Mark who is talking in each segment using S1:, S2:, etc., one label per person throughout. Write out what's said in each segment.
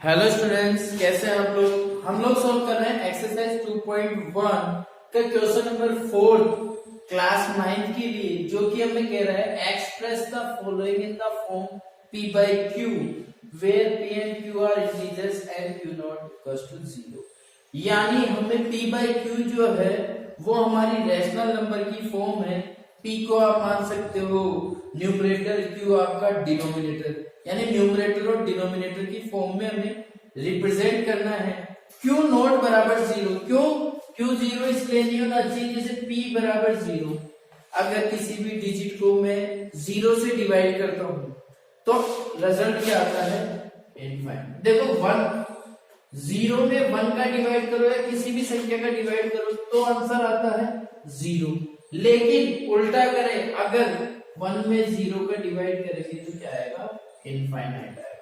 S1: Hello students, कैसे हैं आप लोग। हम लोग सॉल्व कर रहे हैं एक्सरसाइज 2.1 का क्वेश्चन नंबर 4 क्लास 9 के लिए, जो कि हमें कह रहा है express the following in the form p by q where p and q are integers and q not equals to 0। यानी हमें p by q जो है वो हमारी रैशनल नंबर की फॉर्म है। p को आप मान सकते हो न्यूमरेटर, q आपका डिनोमिनेटर, यानी न्यूमरेटर और डिनोमिनेटर की फॉर्म में हमें रिप्रेजेंट करना है। q नॉट बराबर 0, क्यों? q 0 इसलिए नहीं होना चाहिए जैसे p बराबर 0। अगर किसी भी डिजिट को मैं 0 से डिवाइड करता हूं तो रिजल्ट क्या आता है? इनफाइनाइट। देखो 0 में 1 का डिवाइड करो या किसी भी संख्या का डिवाइड करो तो आंसर आता है 0। लेकिन उल्टा करें, अगर 1 में 0 का डिवाइड करेंगे तो क्या आएगा? इनफाइनाइट आएगा।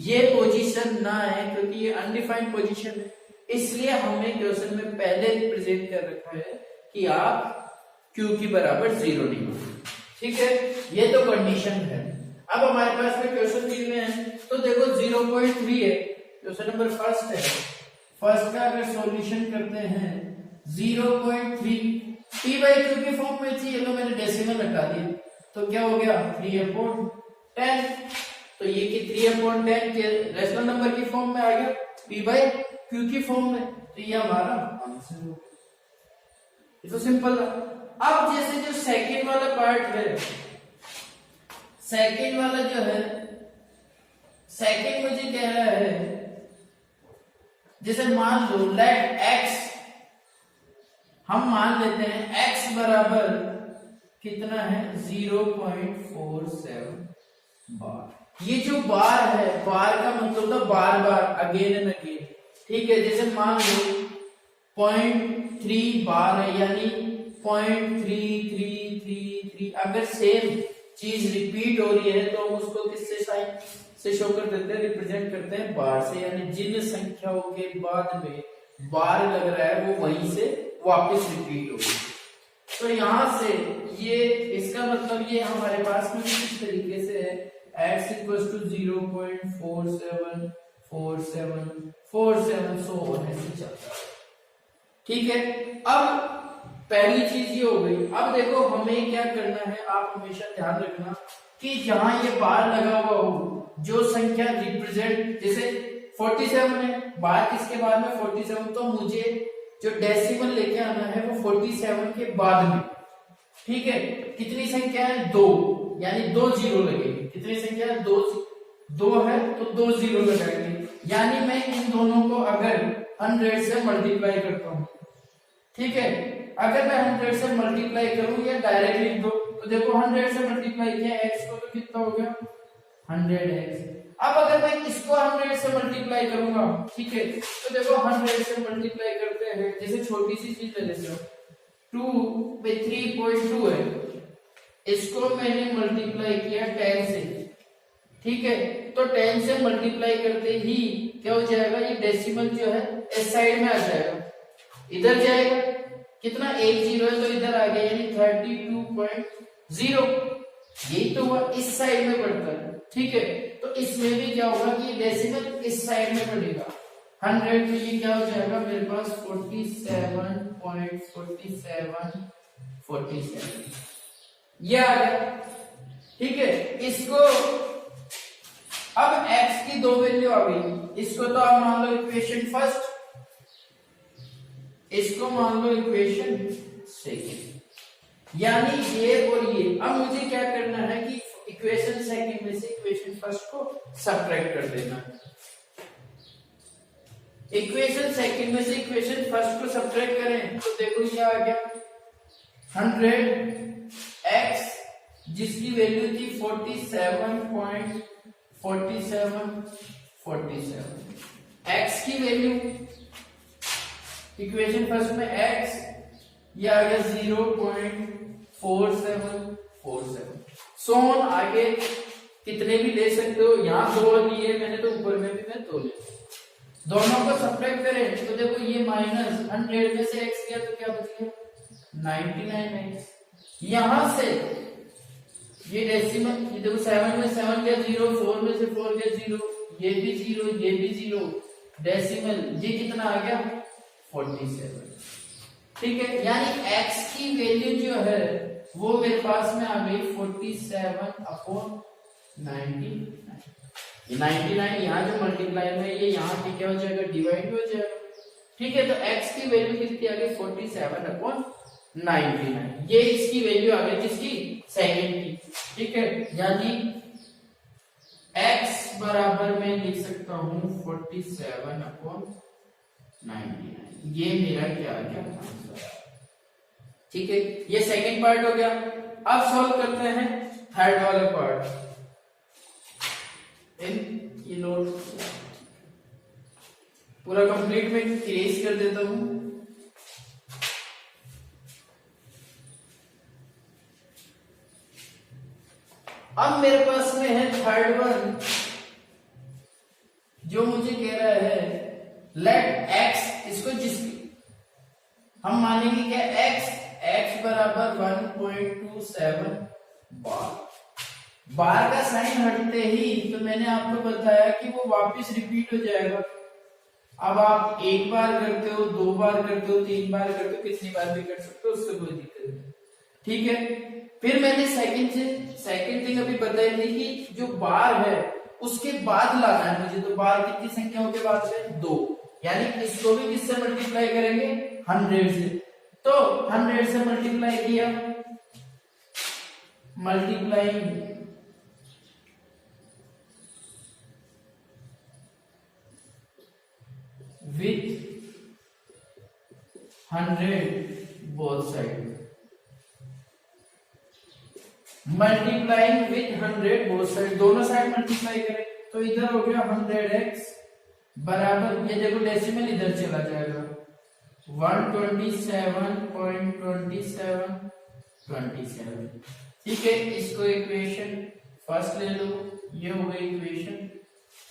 S1: ये पोजीशन ना है क्योंकि ये अनडिफाइंड पोजीशन है, इसलिए हमने क्वेश्चन में पहले रिप्रेजेंट कर रखा है कि आप q की बराबर 0 नहीं हो। ठीक है, ये तो कंडीशन है। अब हमारे पास में क्वेश्चन दी में है तो देखो 0.3 है, क्वेश्चन नंबर फर्स्ट है। फर्स्ट का अगर सॉल्यूशन करते हैं 0.3 p by q की फॉर्म में चाहिए तो मैंने डेसिमल हटा दिया तो क्या हो गया? 3/10। तो ये कि 3/10 के रैशनल नंबर की फॉर्म में आ गया, p by q की फॉर्म में, तो ये हमारा आंसर हो गया। ये तो सिंपल है। अब जैसे जो सेकंड वाला पार्ट है, सेकंड वाला जो है, सेकंड मुझे कह रहा है जैसे मान लो लेट x, हम मान लेते हैं x बराबर कितना है? 0.47 बार। ये जो बार है, बार का मतलब था बार बार, अगेन एंड अगेन। ठीक है, जैसे मान लो 0.3 बार है यानी 0.3333। अगर सेम चीज रिपीट हो रही है तो हम उसको किससे साइन से शो कर देते हैं? रिप्रेजेंट करते हैं बार से, यानी जिन संख्याओं के बाद में बार लग रहा है वो वहीं से वापस रिपीट होगी। तो यहां से ये इसका मतलब ये हमारे पास में किस तरीके से है, x इक्वल टू 0.474747 सो होने से चलता है। ठीक है, अब पहली चीज ये हो गई। अब देखो हमें क्या करना है, आप हमेशा ध्यान रखना कि जहां ये बार लगा हुआ हो, जो संख्या रिप्रेजेंट, जैसे 47 है, बार किसके बाद में? 47, तो मुझे जो डेसिमल लेके आना है वो 47 के बाद में। ठीक है, कितनी संख्या है? 2, यानी 2 जीरो लगेगी। कितनी संख्या है? 2 है तो 2 जीरो लगाएंगे, यानी मैं इन दोनों को अगर 100 से मल्टीप्लाई करता हूं, ठीक है, अगर मैं 100 से मल्टीप्लाई करूं या डायरेक्ट लिख दो तो देखो 100 से मल्टीप्लाई किया x को तो कितना हो गया? 100x। अब अगर मैं इसको 100 से मल्टीप्लाई करूंगा, ठीक है, तो देखो 100 से मल्टीप्लाई करते हैं, जैसे छोटी सी चीज ले लेते हो, 2 पे 3.2 है, इसको मैंने मल्टीप्लाई किया 10 से। ठीक है, तो 10 से मल्टीप्लाई करते ही क्या हो जाएगा? ये डेसिमल जो है इस साइड में आ जाएगा, इधर जाएगा, कितना? 1 0 है तो इधर आ गया, यानी 32.0। यही तो हुआ, इस साइड में बढ़ता है। ठीक है, तो इसमें भी क्या होगा कि डेसिमल इस साइड में बढ़ेगा 100, तो ये क्या हो जाएगा मेरे पास? 47.4747 ये आ गया। ठीक है, इसको अब x की 2 वैल्यू आ गई, इसको तो आप मान लो इक्वेशन फर्स्ट, इसको मान लो इक्वेशन सेकंड, यानी ये और ये। अब मुझे क्या करना है कि इक्वेशन सेकंड में से इक्वेशन फर्स्ट को सब्ट्रैक्ट कर देना। इक्वेशन सेकंड में से इक्वेशन फर्स्ट को सब्ट्रैक्ट करें तो देखो ये आ गया 100x, जिसकी वैल्यू थी 47.4747। x की वैल्यू इक्वेशन फर्स्ट में x, ये आ गया 0.4747। सोन आगे कितने भी ले सकते हो, यहां 2 लिए मैंने तो ऊपर में भी मैं 2 ले, दोनों को सब्ट्रैक्ट करें तो देखो ये माइनस 100 में से x गया तो क्या बच गया? 99x। यहां से ये डेसिमल, ये देखो 7 में 7 गया 0, 4 में से 4 गया 0, ये भी 0, ये भी 0, डेसिमल ये कितना आ गया 47। ठीक है, यानी x की वैल्यू जो है वो मेरे पास में आ गई 47/99। ये 99 यहाँ जो मल्टीप्लाई में ये यहाँ पे क्या हो जाएगा डिवाइड हो जाएगा। ठीक है, तो x की वैल्यू कितनी आ गई 47/99। ये इसकी वैल्यू आ गई किसकी सेकंड की। ठीक है, यानी x बराबर मैं लिख सकता हूँ 47/99। ये मेरा क्या आ गया आंसर। ठीक है, ये सेकंड पार्ट हो गया। अब सॉल्व करते हैं थर्ड वाला पार्ट। ये नोट पूरा कंप्लीट में इरेज कर देता हूं। अब मेरे पास में है थर्ड वन, जो मुझे कह रहा है लेट x, इसको जिसकी हम मानेंगे क्या x बराबर 1.27 बार। बार का साइन हटते ही तो मैंने आपको बताया कि वो वापस रिपीट हो जाएगा। अब आप एक बार करते हो, दो बार करते हो, तीन बार करते हो, कितनी बार भी कर सकते हो, उससे कोई दिक्कत नहीं। ठीक है, फिर मैंने सेकंड थिंग अभी बताई थी कि जो बार है उसके बाद लाना है मुझे। तो बार कितनी संख्याओं के बाद है 2, यानी इसको भी किससे मल्टीप्लाई करेंगे 100 से। तो 100 से मल्टीप्लाई किया, multiplying with 100 both side, multiplying with 100 both side, दोनों साइड मल्टीप्लाई करें तो इधर हो गया 100x बराबर, ये देखो डेसिमल इधर चला जाएगा 127.2727। ठीक है, इसको इक्वेशन फर्स्ट ले लो, ये हो गई इक्वेशन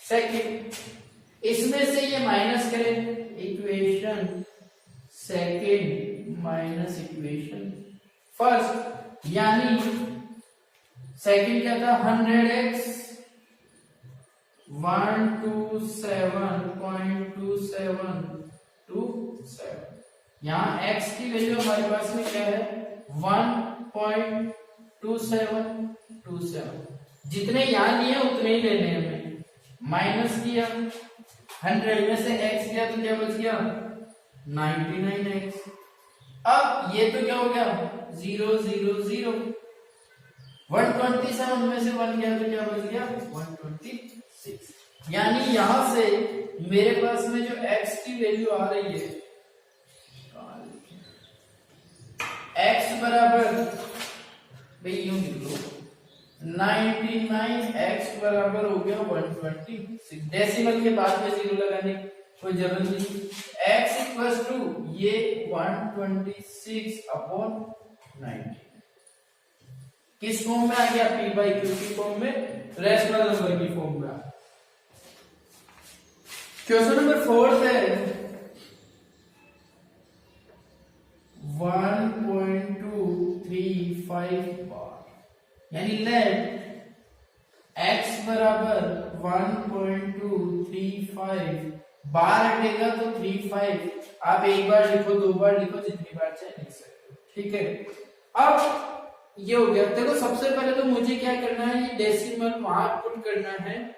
S1: सेकंड। इसमें से ये माइनस करें, equation second minus equation first, यानी सेकंड क्या था 100x 127.2727। यहाँ x की वैल्यू हमारे पास में क्या है 1.2727। जितने यहाँ लिए उतने ही लेने हैं हमें। माइनस किया 100 में से x किया तो क्या बच गया 99x। अब ये तो क्या हो गया 0 0 0, 127 में से 1 गया तो क्या बच गया 126। यानी यहां से मेरे पास में जो x की वैल्यू आ रही है, x बराबर भाई यूं लिख लो 99x बराबर हो गया 126। डेसिमल के बाद में 0 लगाने की कोई जरूरत नहीं। x इक्वल्स टू ये 126/90 किस फॉर्म में आ गया p/q की फॉर्म में, रैशनल नंबर की फॉर्म में। क्वेश्चन नंबर 4 है 1.235 बार, यानी लेट x बराबर 1.235 बार हटेगा तो 35। आप एक बार लिखो, दो बार लिखो, जितनी बार चाहे लिख सकते हो। ठीक है, अब ये हो गया। देखो सबसे पहले तो मुझे क्या करना है, ये डेसिमल वहां पुट करना है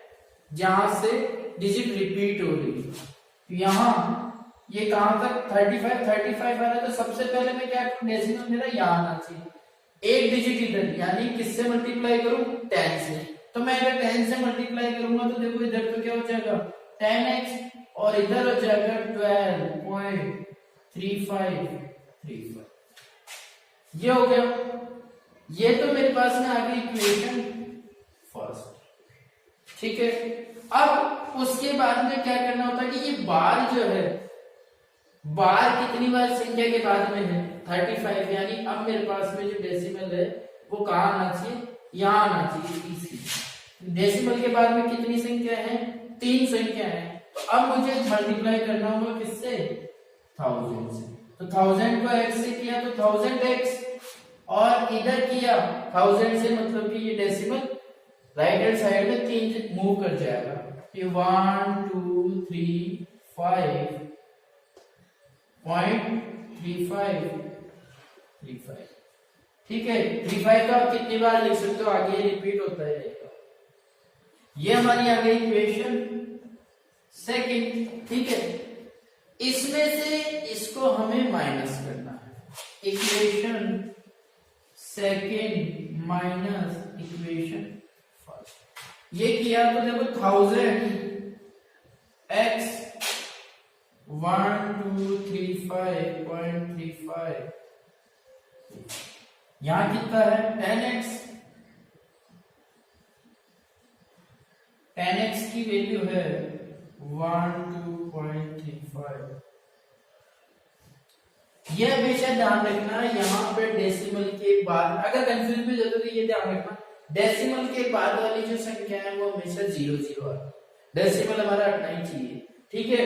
S1: जहां से डिजिट रिपीट हो रही है। यहाँ ये कहां तक 35 आ रहा है, तो सबसे पहले मैं क्या करूं, डेसिमल मेरा यहाँ आना चाहिए, एक डिजिट इधर, यानी किससे मल्टीप्लाई करूं 10 से। तो मैं अगर 10 से मल्टीप्लाई करूंगा तो देखो इधर तो क्या हो जाएगा 10x और इधर हो जाएगा 12.3535। ये हो गया। ये तो मेरे पास में आ गई इक्वेशन फर्स्ट। ठीक है, अब उसके बाद में क्या करना होता है कि ये बार जो है, बार कितनी बार संख्या के बाद में है 35, यानी अब मेरे पास में जो डेसिमल है वो कहाँ आना चाहिए, यहाँ आना चाहिए। तीसरी डेसिमल के बाद में कितनी संख्या है 3 संख्या है। तो अब मुझे मल्टीप्लाई करना होगा किससे 1000 से। तो 1000 को x से किया तो 1000x, और इधर किया 1000 से, मतलब कि ये डेसिमल राइट हैंड साइड में 3 मूव कर जाएगा। कि 1,2,3,5.35 ठीक है। 35 को आप कितनी बार लिख सकते हो, आगे रिपीट होता है रहेगा। ये हमारी आ गई इक्वेशन सेकंड, ठीक है। इसमें से इसको हमें माइनस करना है, equation second minus equation first. ये किया तो देखो 1000 x 1235.35 यहां कितना है 10x, 10x की वैल्यू है 12.35। ये हमेशा ध्यान रखना, यहाँ पे डेसिमल के बाद अगर कंफ्यूज भी जाते तो ये ध्यान रखना, डेसिमल के बाद वाली जो संख्या है वो हमेशा 0 है। डेसिमल हमारा हटना ही चाहिए, ठीक है।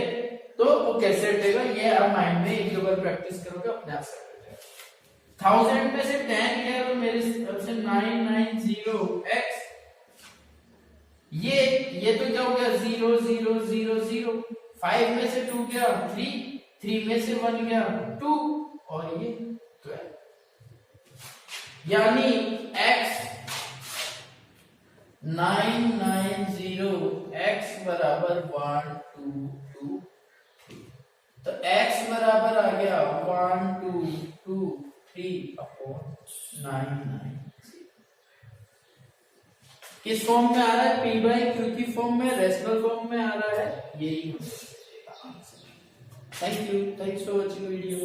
S1: तो वो कैसे हटेगा ये आप माइंड में एक दो बार प्रैक्टिस करोगे, अपने आप से हट जाएगा। 1000 में से 10 गया तो मेरे तरफ से 990x, ये तो क्या हो गया 0 0 0 0। 5 में से 2 गया 3, 3 में से 1 गया 2 और ये 12, यानी x 990 x बराबर 1 2 2 3। तो x बराबर आ गया 1 2 2 3/990। किस फॉर्म में आ रहा है, p बाई q की फॉर्म में, रेशनल फॉर्म में आ रहा है, यही। Thank you, thanks for watching video.